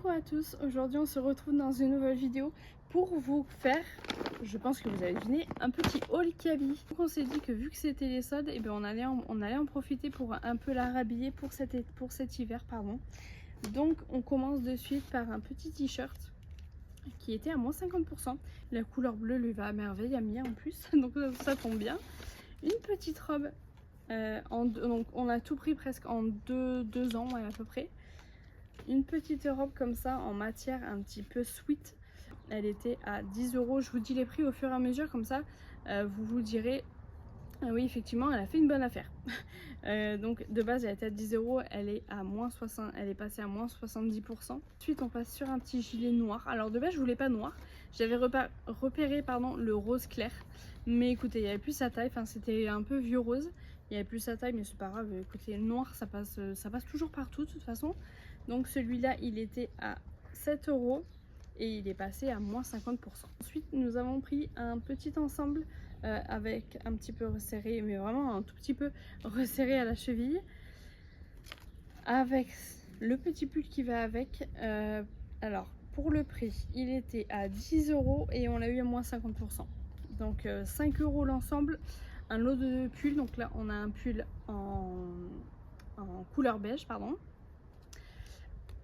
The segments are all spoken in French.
Coucou à tous, aujourd'hui on se retrouve dans une nouvelle vidéo pour vous faire, je pense que vous avez deviné, un petit haul Kaby. Donc on s'est dit que vu que c'était les soldes, et on allait en profiter pour un peu la rhabiller pour cet hiver. Donc on commence de suite par un petit t-shirt qui était à moins 50%. La couleur bleue lui va à merveille à Mia en plus, donc ça tombe bien. Une petite robe, donc on a tout pris presque en deux ans ouais, à peu près. Une petite robe comme ça en matière un petit peu sweat, elle était à 10 €. Je vous dis les prix au fur et à mesure, comme ça vous vous direz oui effectivement elle a fait une bonne affaire. Donc de base elle était à 10 €, elle est à moins 60, elle est passée à moins 70%. Ensuite on passe sur un petit gilet noir. Alors de base je voulais pas noir, j'avais repéré le rose clair, mais écoutez il n'y avait plus sa taille, enfin c'était un peu vieux rose, il n'y avait plus sa taille, mais c'est pas grave, écoutez le noir ça passe toujours partout de toute façon. Donc celui-là il était à 7 € et il est passé à moins 50%. Ensuite nous avons pris un petit ensemble avec un petit peu resserré, mais vraiment un tout petit peu resserré à la cheville, avec le petit pull qui va avec. Alors pour le prix il était à 10 € et on l'a eu à moins 50%. Donc 5 € l'ensemble, un lot de pulls. Donc là on a un pull en couleur beige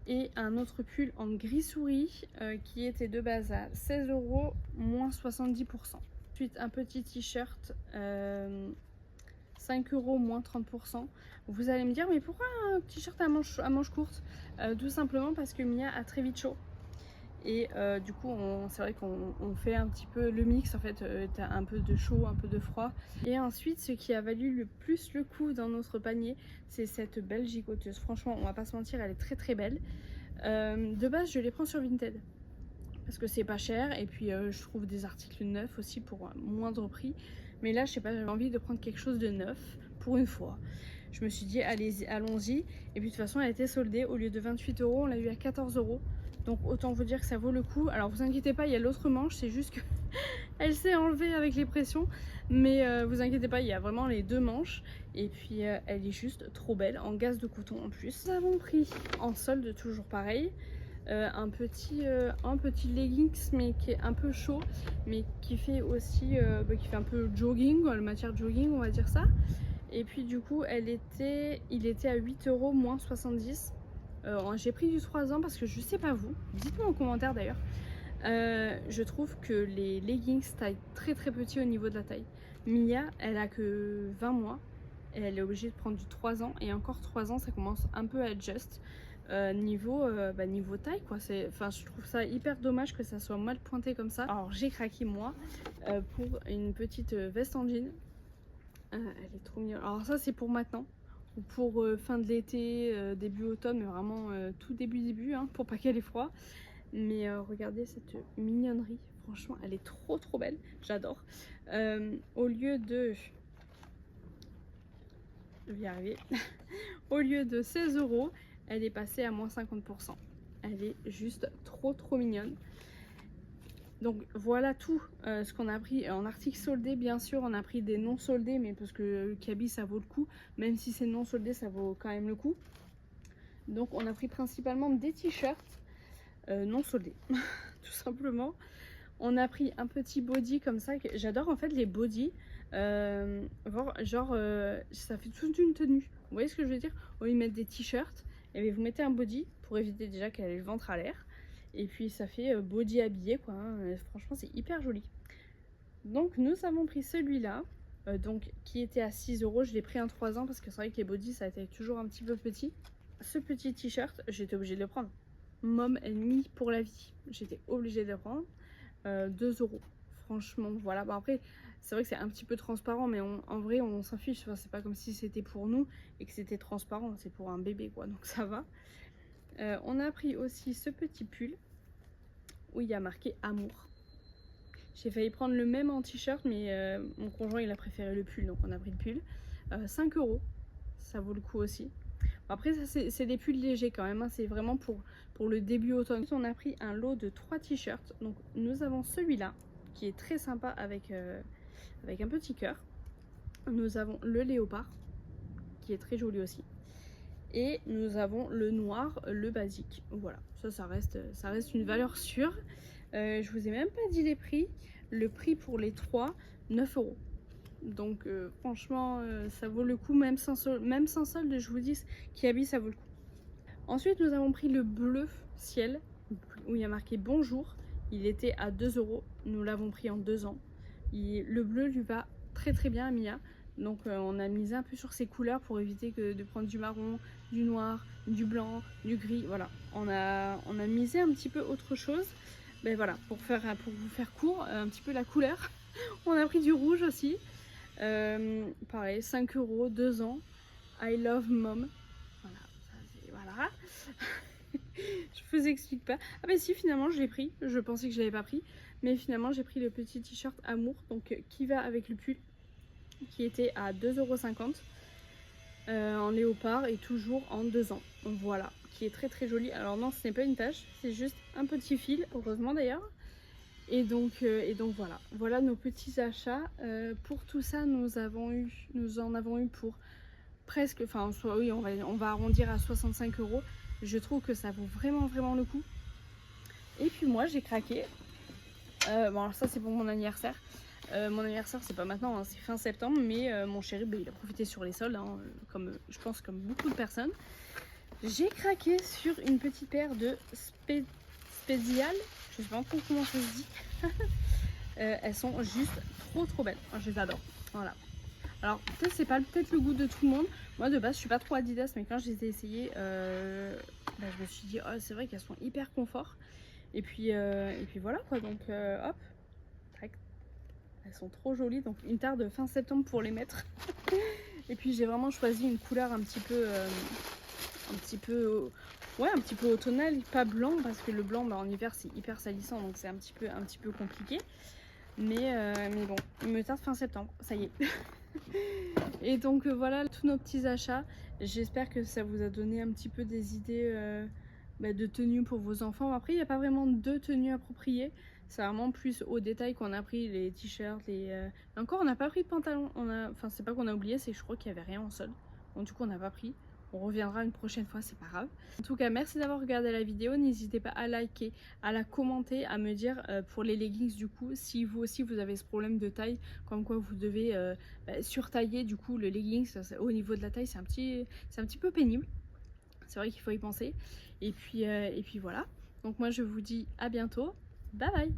et un autre pull en gris souris qui était de base à 16 € moins 70%. Ensuite un petit t-shirt 5 € moins 30%. Vous allez me dire mais pourquoi un t-shirt à manches courtes? Tout simplement parce que Mia a très vite chaud. Et du coup c'est vrai qu'on fait un petit peu le mix en fait, t'as un peu de chaud, un peu de froid. Et ensuite ce qui a valu le plus le coup dans notre panier, c'est cette belle gigoteuse. Franchement on va pas se mentir, elle est très très belle. De base je les prends sur Vinted parce que c'est pas cher, et puis je trouve des articles neufs aussi pour un moindre prix. Mais là je sais pas, j'avais envie de prendre quelque chose de neuf pour une fois. Je me suis dit allons-y, et puis de toute façon elle était soldée. Au lieu de 28 € on l'a eu à 14 €. Donc autant vous dire que ça vaut le coup. Alors vous inquiétez pas, il y a l'autre manche, c'est juste que elle s'est enlevée avec les pressions, mais vous inquiétez pas, il y a vraiment les deux manches. Et puis elle est juste trop belle, en gaze de coton en plus. Nous avons pris en solde, toujours pareil, un petit leggings, mais qui est un peu chaud, mais qui fait aussi qui fait un peu jogging, la matière jogging on va dire ça. Et puis du coup il était à 8 € moins 70. J'ai pris du 3 ans parce que je sais pas vous, dites-moi en commentaire d'ailleurs. Je trouve que les leggings taillent très très petit au niveau de la taille. Mia elle a que 20 mois et elle est obligée de prendre du 3 ans, et encore 3 ans ça commence un peu à être juste niveau taille quoi. Enfin je trouve ça hyper dommage que ça soit mal pointé comme ça. Alors j'ai craqué moi pour une petite veste en jean. Elle est trop mignonne. Alors ça c'est pour maintenant ou pour fin de l'été, début automne, mais vraiment tout début hein, pour pas qu'elle ait froid. Mais regardez cette mignonnerie, franchement elle est trop belle, j'adore. Au lieu de, je vais y arriver, au lieu de 16 € elle est passée à moins 50%. Elle est juste trop mignonne. Donc voilà tout ce qu'on a pris en article soldé. Bien sûr on a pris des non soldés, mais parce que Kaby ça vaut le coup, même si c'est non soldé ça vaut quand même le coup. Donc on a pris principalement des t-shirts non soldés tout simplement. On a pris un petit body comme ça, j'adore en fait les bodys, genre ça fait toute une tenue, vous voyez ce que je veux dire. Au lieu de mettre des t-shirts, et vous mettez un body pour éviter déjà qu'elle ait le ventre à l'air, et puis ça fait body habillé quoi hein. Franchement c'est hyper joli. Donc nous avons pris celui-là qui était à 6 €. Je l'ai pris en 3 ans parce que c'est vrai que les bodys ça a été toujours un petit peu petit. Ce petit t-shirt j'étais obligée de le prendre, Mom and Me pour la vie, j'étais obligée de le prendre. 2 €. Franchement voilà. Bon après c'est vrai que c'est un petit peu transparent, mais en vrai on s'en fiche, enfin, c'est pas comme si c'était pour nous et que c'était transparent, c'est pour un bébé quoi, donc ça va. On a pris aussi ce petit pull où il y a marqué amour. J'ai failli prendre le même en t-shirt, mais mon conjoint il a préféré le pull, donc on a pris le pull. 5 €, ça vaut le coup aussi. Après ça c'est des pulls légers quand même hein. C'est vraiment pour le début automne. On a pris un lot de 3 t-shirts. Donc nous avons celui-là qui est très sympa avec un petit cœur. Nous avons le léopard qui est très joli aussi, Et nous avons le noir, le basique. Voilà, ça reste une valeur sûre. Je vous ai même pas dit les prix. Le prix pour les 3, 9 €. Donc franchement, ça vaut le coup, même sans solde, je vous dis, Kiabi, ça vaut le coup. Ensuite, nous avons pris le bleu ciel, où il y a marqué bonjour. Il était à 2 €. Nous l'avons pris en 2 ans. Le bleu lui va très très bien à Mia. Donc on a misé un peu sur ces couleurs pour éviter de prendre du marron, du noir, du blanc, du gris. Voilà, on a misé un petit peu autre chose. Mais voilà, pour vous faire court, un petit peu la couleur. On a pris du rouge aussi. Pareil, 5 €, 2 ans. I love mom. Voilà, voilà. Je vous explique pas. Ah bah si, finalement je l'ai pris. Je pensais que je l'avais pas pris. Mais finalement j'ai pris le petit t-shirt Amour, donc qui va avec le pull, qui était à 2,50 € en léopard et toujours en 2 ans. Voilà, qui est très très joli. Alors non, ce n'est pas une tache, c'est juste un petit fil, heureusement d'ailleurs. Et donc voilà nos petits achats. Pour tout ça, nous en avons eu pour presque, enfin oui, on va arrondir à 65 €. Je trouve que ça vaut vraiment le coup. Et puis moi j'ai craqué. Bon alors ça c'est pour mon anniversaire. Mon anniversaire c'est pas maintenant, hein, c'est fin septembre, mais mon chéri il a profité sur les soldes, hein, comme je pense comme beaucoup de personnes. J'ai craqué sur une petite paire de Spezial, je sais pas encore comment ça se dit. Elles sont juste trop belles, je les adore. Voilà. Alors peut-être c'est pas le goût de tout le monde. Moi de base je suis pas trop Adidas, mais quand je les ai essayées, je me suis dit oh c'est vrai qu'elles sont hyper confort. Et puis voilà quoi, donc hop, tac. Elles sont trop jolies, donc une tarde fin septembre pour les mettre. Et puis j'ai vraiment choisi une couleur un petit peu automnale, pas blanc, parce que le blanc en hiver c'est hyper salissant, donc c'est un petit peu compliqué. Mais bon, il me tarde fin septembre, ça y est. Et donc voilà tous nos petits achats. J'espère que ça vous a donné un petit peu des idées de tenues pour vos enfants. Après il n'y a pas vraiment de tenues appropriées. C'est vraiment plus au détail qu'on a pris les t-shirts, encore on n'a pas pris de pantalon. Enfin c'est pas qu'on a oublié, c'est que je crois qu'il n'y avait rien en solde. Donc du coup on n'a pas pris. On reviendra une prochaine fois, c'est pas grave. En tout cas, merci d'avoir regardé la vidéo. N'hésitez pas à liker, à la commenter, à me dire pour les leggings du coup, si vous aussi vous avez ce problème de taille, comme quoi vous devez surtailler du coup le legging au niveau de la taille, c'est un petit peu pénible. C'est vrai qu'il faut y penser. Et puis voilà. Donc moi je vous dis à bientôt. Bye bye.